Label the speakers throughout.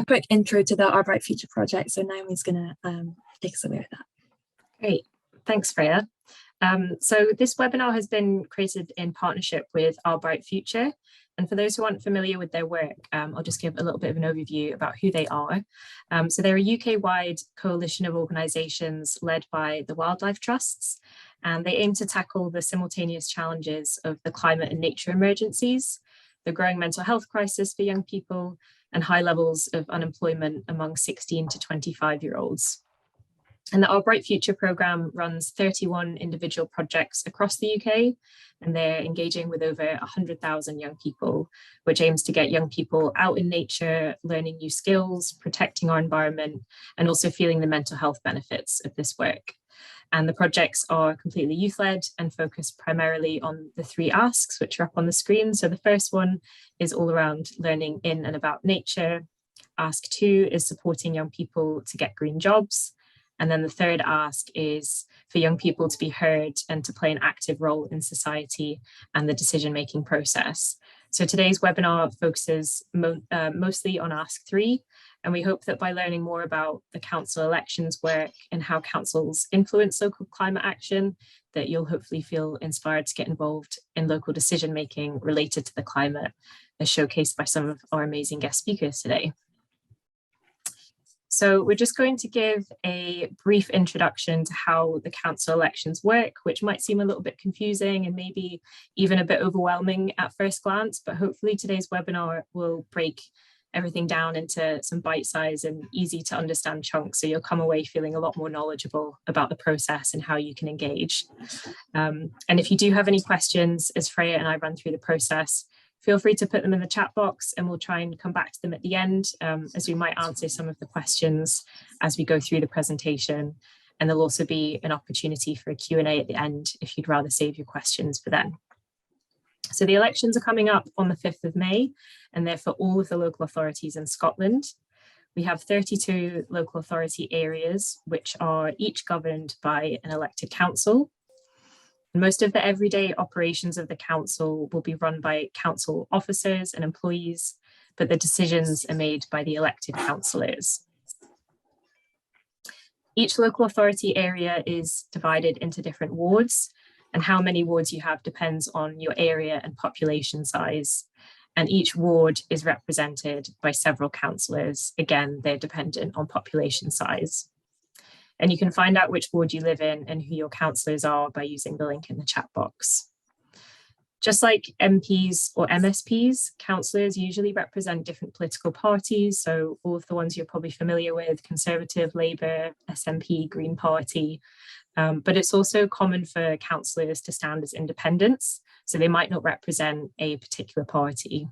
Speaker 1: quick intro to the Our Bright Future project. So Naomi's going to take us away with that.
Speaker 2: Great, thanks Freya. So this webinar has been created in partnership with Our Bright Future. And for those who aren't familiar with their work, I'll just give a little bit of an overview about who they are. So they're a UK-wide coalition of organisations led by the Wildlife Trusts, and they aim to tackle the simultaneous challenges of the climate and nature emergencies, the growing mental health crisis for young people, and high levels of unemployment among 16 to 25-year-olds. And the Our Bright Future programme runs 31 individual projects across the UK, and they're engaging with over 100,000 young people, which aims to get young people out in nature, learning new skills, protecting our environment, and also feeling the mental health benefits of this work. And the projects are completely youth-led and focus primarily on the 3 asks, which are up on the screen. So the first one is all around learning in and about nature. Ask 2 is supporting young people to get green jobs. And then the third ask is for young people to be heard and to play an active role in society and the decision-making process. So today's webinar focuses mostly on ask 3, and we hope that by learning more about the council elections work and how councils influence local climate action, that you'll hopefully feel inspired to get involved in local decision-making related to the climate, as showcased by some of our amazing guest speakers today. So we're just going to give a brief introduction to how the council elections work, which might seem a little bit confusing and maybe even a bit overwhelming at first glance, but hopefully today's webinar will break everything down into some bite-sized and easy to understand chunks, so you'll come away feeling a lot more knowledgeable about the process and how you can engage. And if you do have any questions as Freya and I run through the process, feel free to put them in the chat box and we'll try and come back to them at the end, as we might answer some of the questions as we go through the presentation. And there'll also be an opportunity for a Q&A at the end if you'd rather save your questions for then. So the elections are coming up on the 5th of May, and they're for all of the local authorities in Scotland. We have 32 local authority areas, which are each governed by an elected council. Most of the everyday operations of the council will be run by council officers and employees, but the decisions are made by the elected councillors. Each local authority area is divided into different wards, and how many wards you have depends on your area and population size. And each ward is represented by several councillors. Again, they're dependent on population size. And you can find out which ward you live in and who your councillors are by using the link in the chat box. Just like MPs or MSPs, councillors usually represent different political parties. So all of the ones you're probably familiar with: Conservative, Labour, SNP, Green Party. But it's also common for councillors to stand as independents. So they might not represent a particular party.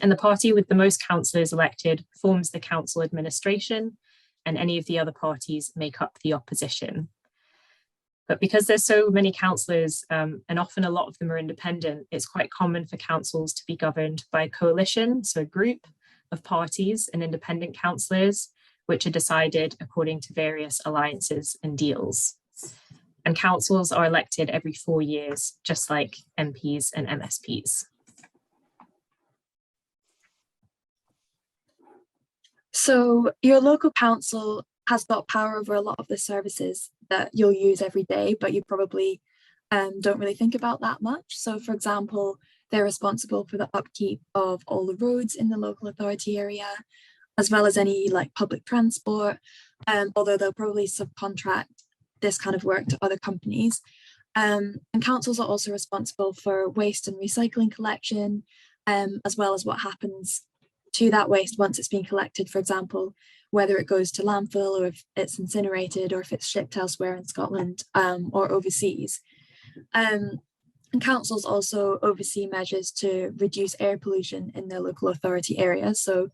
Speaker 2: And the party with the most councillors elected forms the council administration, and any of the other parties make up the opposition. But because there's so many councillors, and often a lot of them are independent, it's quite common for councils to be governed by a coalition, so a group of parties and independent councillors, which are decided according to various alliances and deals. And councils are elected every 4 years, just like MPs and MSPs.
Speaker 1: So your local council has got power over a lot of the services that you'll use every day, but you probably don't really think about that much. So for example, they're responsible for the upkeep of all the roads in the local authority area, as well as any like public transport, although they'll probably subcontract this kind of work to other companies. And councils are also responsible for waste and recycling collection, as well as what happens to that waste once it's been collected, for example, whether it goes to landfill or if it's incinerated or if it's shipped elsewhere in Scotland or overseas. And councils also oversee measures to reduce air pollution in their local authority areas. So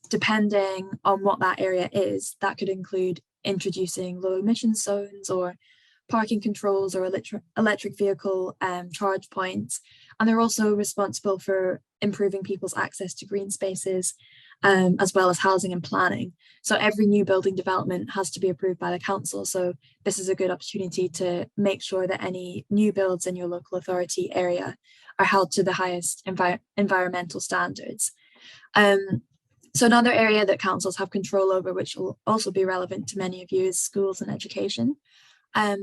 Speaker 1: depending on what that area is, that could include introducing low emission zones or parking controls or electric vehicle charge points. And they're also responsible for improving people's access to green spaces, as well as housing and planning. So every new building development has to be approved by the council. So this is a good opportunity to make sure that any new builds in your local authority area are held to the highest environmental standards. So another area that councils have control over, which will also be relevant to many of you, is schools and education.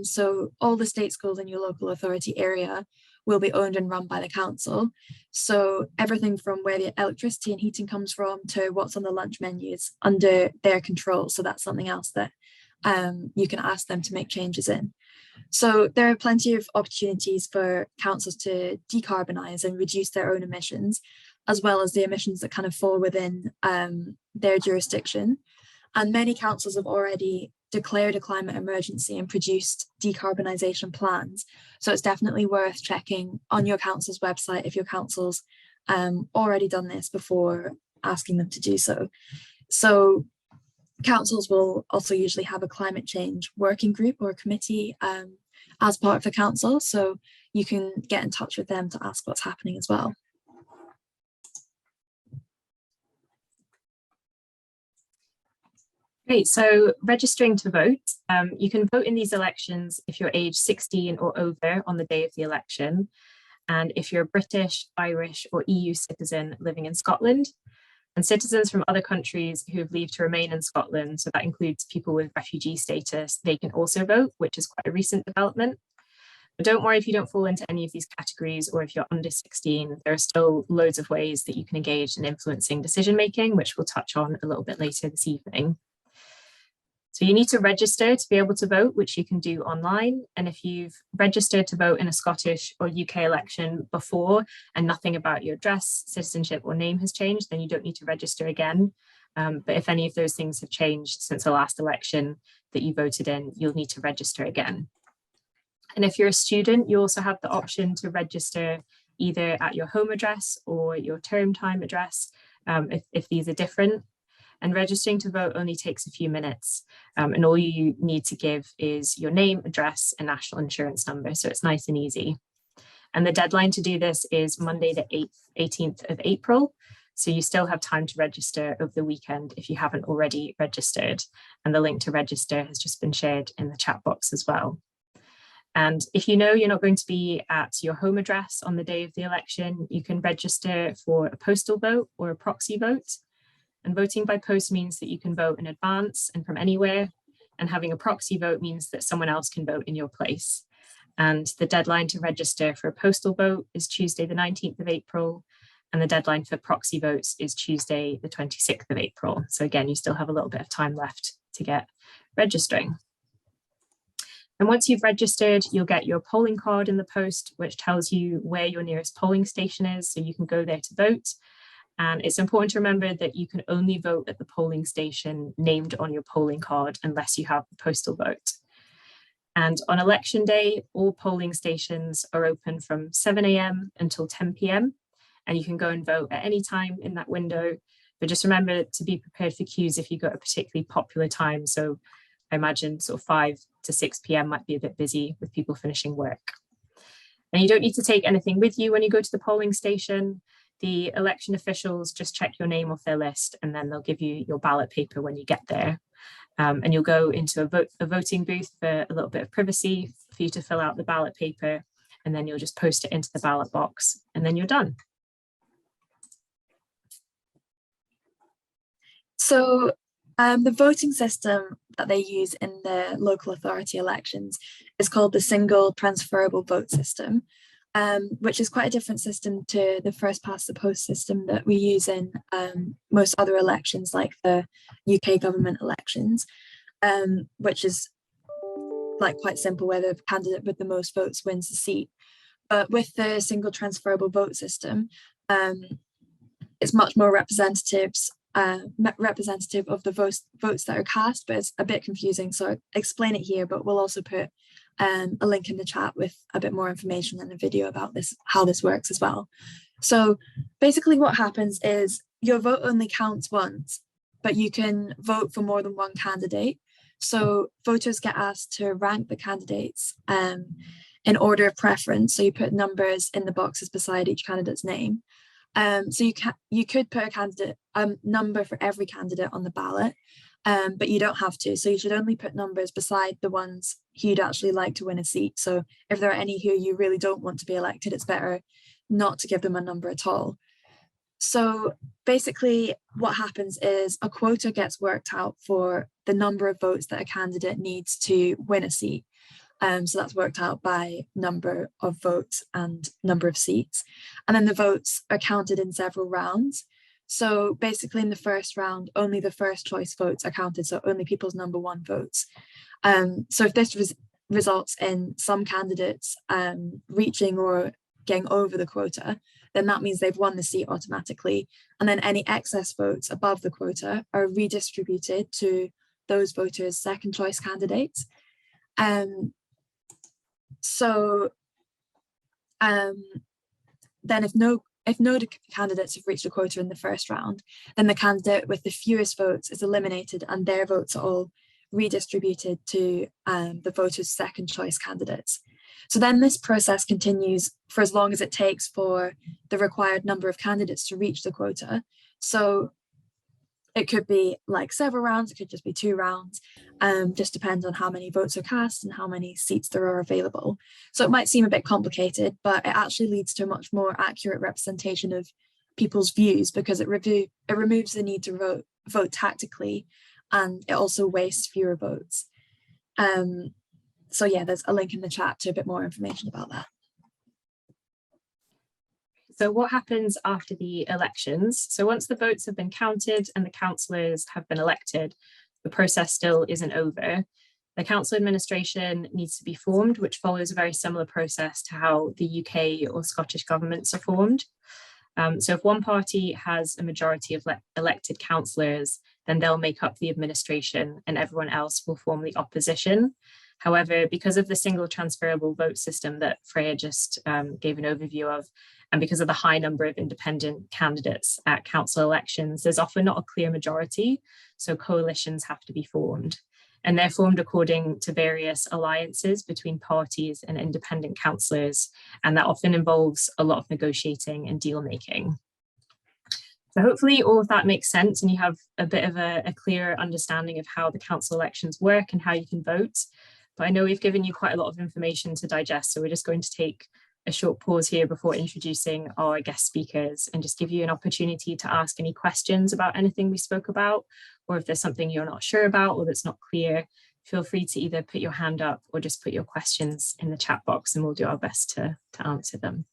Speaker 1: So all the state schools in your local authority area will be owned and run by the council. So everything from where the electricity and heating comes from to what's on the lunch menus under their control. So that's something else that you can ask them to make changes in. So there are plenty of opportunities for councils to decarbonise and reduce their own emissions, as well as the emissions that kind of fall within their jurisdiction. And many councils have already declared a climate emergency and produced decarbonisation plans. So it's definitely worth checking on your council's website if your council's already done this before asking them to do so. So councils will also usually have a climate change working group or committee as part of the council. So you can get in touch with them to ask what's happening as well.
Speaker 2: Great, so registering to vote. You can vote in these elections if you're age 16 or over on the day of the election, and if you're a British, Irish or EU citizen living in Scotland, and citizens from other countries who have leave to remain in Scotland, so that includes people with refugee status, they can also vote, which is quite a recent development. But don't worry if you don't fall into any of these categories or if you're under 16, there are still loads of ways that you can engage in influencing decision making, which we'll touch on a little bit later this evening. So you need to register to be able to vote, which you can do online. And if you've registered to vote in a Scottish or UK election before and nothing about your address, citizenship or name has changed, then you don't need to register again. But if any of those things have changed since the last election that you voted in, you'll need to register again. And if you're a student, you also have the option to register either at your home address or your term time address, if these are different. And registering to vote only takes a few minutes. And all you need to give is your name, address, and national insurance number. So it's nice and easy. And the deadline to do this is Monday, the 18th of April. So you still have time to register over the weekend if you haven't already registered. And the link to register has just been shared in the chat box as well. And if you know you're not going to be at your home address on the day of the election, you can register for a postal vote or a proxy vote. And voting by post means that you can vote in advance and from anywhere. And having a proxy vote means that someone else can vote in your place. And the deadline to register for a postal vote is Tuesday, the 19th of April. And the deadline for proxy votes is Tuesday, the 26th of April. So again, you still have a little bit of time left to get registering. And once you've registered, you'll get your polling card in the post, which tells you where your nearest polling station is, so you can go there to vote. And it's important to remember that you can only vote at the polling station named on your polling card unless you have the postal vote. And on election day, all polling stations are open from 7 a.m. until 10 p.m. And you can go and vote at any time in that window. But just remember to be prepared for queues if you go at a particularly popular time. So I imagine sort of 5 to 6 p.m. might be a bit busy with people finishing work. And you don't need to take anything with you when you go to the polling station. The election officials just check your name off their list and then they'll give you your ballot paper when you get there. And you'll go into a voting booth for a little bit of privacy for you to fill out the ballot paper, and then you'll just post it into the ballot box and then you're done.
Speaker 1: So the voting system that they use in the local authority elections is called the single transferable vote system. Which is quite a different system to the first past the post system that we use in most other elections, like the UK government elections, which is like quite simple, where the candidate with the most votes wins the seat. But with the single transferable vote system, it's much more representative of the votes that are cast, but it's a bit confusing. So I'll explain it here, but we'll also put a link in the chat with a bit more information and a video about this, how this works as well. So basically what happens is your vote only counts once, but you can vote for more than one candidate. So voters get asked to rank the candidates in order of preference. So you put numbers in the boxes beside each candidate's name. So you could put a number for every candidate on the ballot, but you don't have to. So you should only put numbers beside the ones who you'd actually like to win a seat. So if there are any who you really don't want to be elected, it's better not to give them a number at all. So basically what happens is a quota gets worked out for the number of votes that a candidate needs to win a seat. So that's worked out by number of votes and number of seats. And then the votes are counted in several rounds. So basically in the first round, only the first choice votes are counted. So only people's number one votes. So if this results in some candidates reaching or getting over the quota, then that means they've won the seat automatically. And then any excess votes above the quota are redistributed to those voters' second choice candidates. So then if no candidates have reached a quota in the first round, then the candidate with the fewest votes is eliminated and their votes are all redistributed to the voters' second choice candidates. So then this process continues for as long as it takes for the required number of candidates to reach the quota. So it could be like several rounds, it could just be 2 rounds, just depends on how many votes are cast and how many seats there are available. So it might seem a bit complicated, but it actually leads to a much more accurate representation of people's views because it removes the need to vote tactically, and it also wastes fewer votes. So yeah, there's a link in the chat to a bit more information about that.
Speaker 2: So what happens after the elections? So once the votes have been counted and the councillors have been elected, the process still isn't over. The council administration needs to be formed, which follows a very similar process to how the UK or Scottish governments are formed. So if one party has a majority of elected councillors, then they'll make up the administration and everyone else will form the opposition. However, because of the single transferable vote system that Freya just gave an overview of, and because of the high number of independent candidates at council elections, there's often not a clear majority, so coalitions have to be formed. And they're formed according to various alliances between parties and independent councillors, and that often involves a lot of negotiating and deal making. So hopefully all of that makes sense and you have a bit of a clearer understanding of how the council elections work and how you can vote. But I know we've given you quite a lot of information to digest, so we're just going to take a short pause here before introducing our guest speakers and just give you an opportunity to ask any questions about anything we spoke about, or if there's something you're not sure about or that's not clear, feel free to either put your hand up or just put your questions in the chat box and we'll do our best to answer them.